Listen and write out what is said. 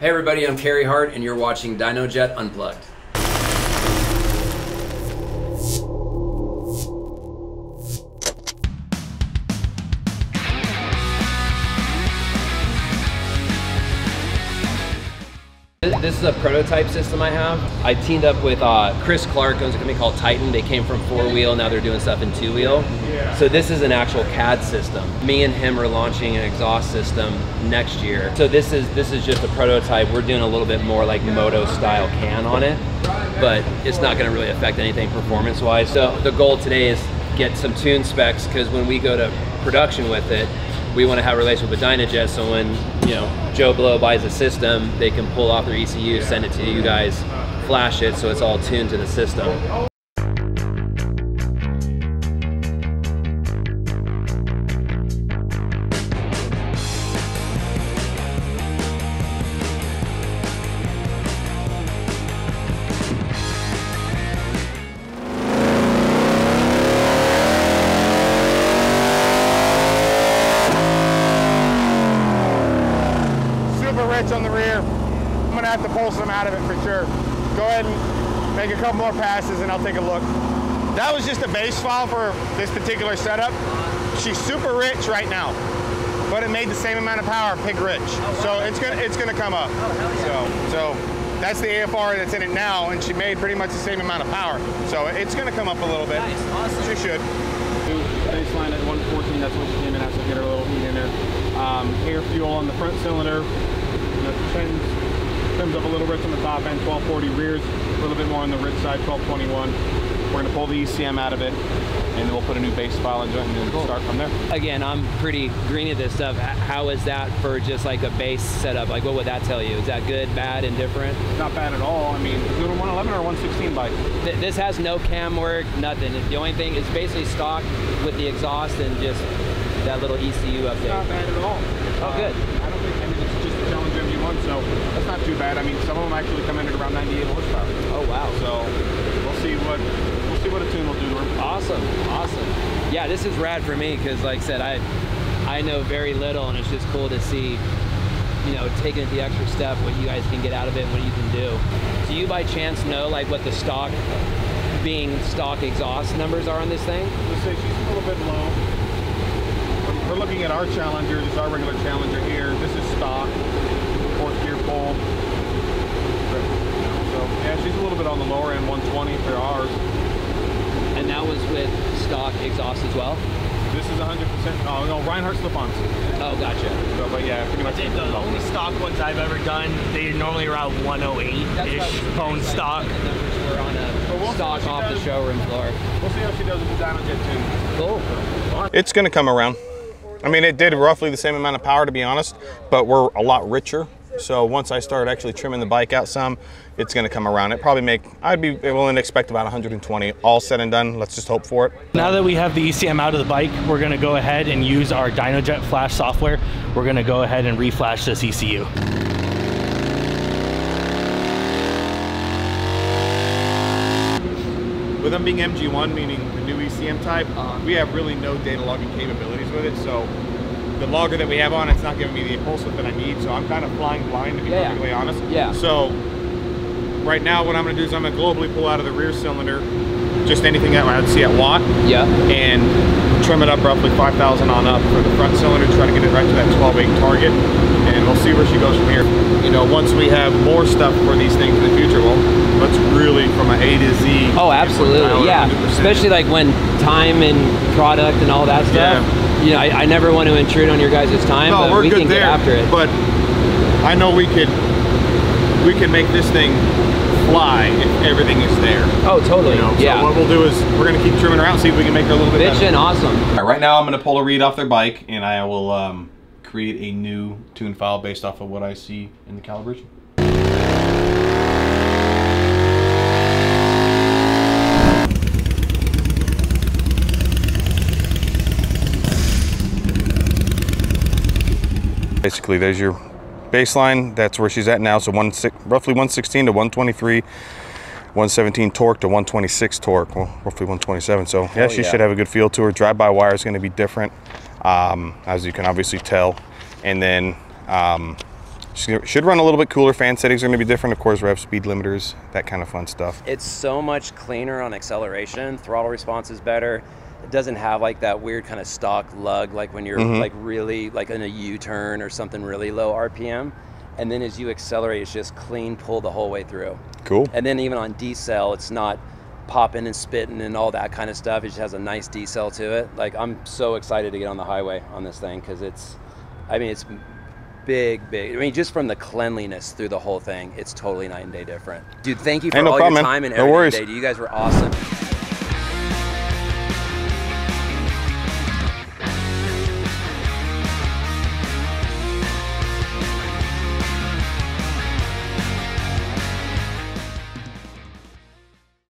Hey everybody, I'm Carey Hart and you're watching Dynojet Unplugged. This is a prototype system I have. I teamed up with Chris Clark, owns a company called Titan. They came from 4-wheel, now they're doing stuff in 2-wheel. So this is an actual CAD system. Me and him are launching an exhaust system next year. So this is just a prototype. We're doing a little bit more like moto style can on it, but it's not gonna really affect anything performance-wise. So the goal today is get some tune specs, because when we go to production with it, we want to have a relationship with Dynojet, so when Joe Blow buys a system, they can pull off their ECU, send it to you guys, flash it, so it's all tuned to the system. On the rear, I'm gonna have to pull some out of it for sure. Go ahead and make a couple more passes and I'll take a look. That was just a base file for this particular setup. She's super rich right now, but it made the same amount of power pig rich. So it's gonna come up. So that's the AFR that's in it now, and she made pretty much the same amount of power. So it's gonna come up a little bit. Nice, awesome. She should. Baseline at 114, that's what she came in at, so get her a little heat in there. Air fuel on the front cylinder. Trims up a little rich on the top end, 1240 rears, a little bit more on the rich side, 1221. We're going to pull the ECM out of it, and then we'll put a new base file and joint, and then start from there. Again, I'm pretty green at this stuff. How is that for just like a base setup? Like, what would that tell you? Is that good, bad, indifferent? Not bad at all. I mean, is it a 111 or a 116 bike? This has no cam work, nothing. The only thing is basically stock with the exhaust and just that little ECU update. Not bad at all. Oh, good. I don't think, it's just a Challenger MG1, so that's not too bad. I mean, some of them actually come in at around 98 horsepower. Oh, wow. So we'll see what a tune will do to her. Awesome, awesome. Yeah, this is rad for me because, like I said, I know very little, and it's just cool to see, taking it the extra step, what you guys can get out of it, and what you can do. Do you by chance know like what the stock exhaust numbers are on this thing? Let's say she's a little bit low. We're looking at our Challenger. This is our regular Challenger here. This is stock, 4th gear pull. So yeah, she's a little bit on the lower end, 120 for ours. And that was with stock exhaust as well? This is 100%. Oh no, Reinhardt slip-ons. Oh, gotcha. So, but yeah, pretty much. I think the only stock ones I've ever done, they're normally around 108-ish bone stock. The numbers were on a stock off the showroom floor. We'll see how she does with the Dynojet tune. Cool. It's gonna come around. I mean, it did roughly the same amount of power, to be honest, but we're a lot richer. So once I start actually trimming the bike out some, it's gonna come around. I'd be willing to expect about 120, all said and done. Let's just hope for it. Now that we have the ECM out of the bike, we're gonna go ahead and use our Dynojet Flash software. We're gonna go ahead and reflash this ECU. With them being MG1, meaning the new ECM type, we have really no data logging capabilities with it. So the logger that we have on, it's not giving me the impulse that I need. So I'm kind of flying blind, to be perfectly honest. Yeah. So right now, what I'm going to do is I'm going to globally pull out of the rear cylinder just anything that I would see at watt. Yeah. And trim it up roughly 5,000 on up for the front cylinder, try to get it right to that 12.8 target. And we'll see where she goes from here. Once we have more stuff for these things in the future, well, let's really from an A to Z. Oh, absolutely, yeah. 100%. Especially like when time and product and all that stuff. Yeah. I never want to intrude on your guys' time, no, but we can get after it. But I know we could make this thing fly if everything is there. Oh, totally. So what we'll do is we're going to keep trimming her out and see if we can make her a little bit better. Bitchin', awesome. All right, right now I'm going to pull a read off their bike, and I will create a new tune file based off of what I see in the calibration. Basically, there's your baseline. That's where she's at now. So roughly 116 to 123, 117 torque to 126 torque. Well, roughly 127. So yeah, she should have a good feel to her. Drive-by wire is going to be different, as you can obviously tell. And then Should run a little bit cooler. Fan settings are going to be different, of course, rev speed limiters, that kind of fun stuff. It's so much cleaner on acceleration. Throttle response is better. It doesn't have like that weird kind of stock lug, like when you're like really like in a U-turn or something really low RPM. And then as you accelerate, it's just clean pull the whole way through. Cool. And then even on decel, it's not popping and spitting and all that kind of stuff. It just has a nice decel to it. Like, I'm so excited to get on the highway on this thing because it's big. I mean, just from the cleanliness through the whole thing, it's totally night and day different. Dude, thank you for all your time and everything today. You guys were awesome.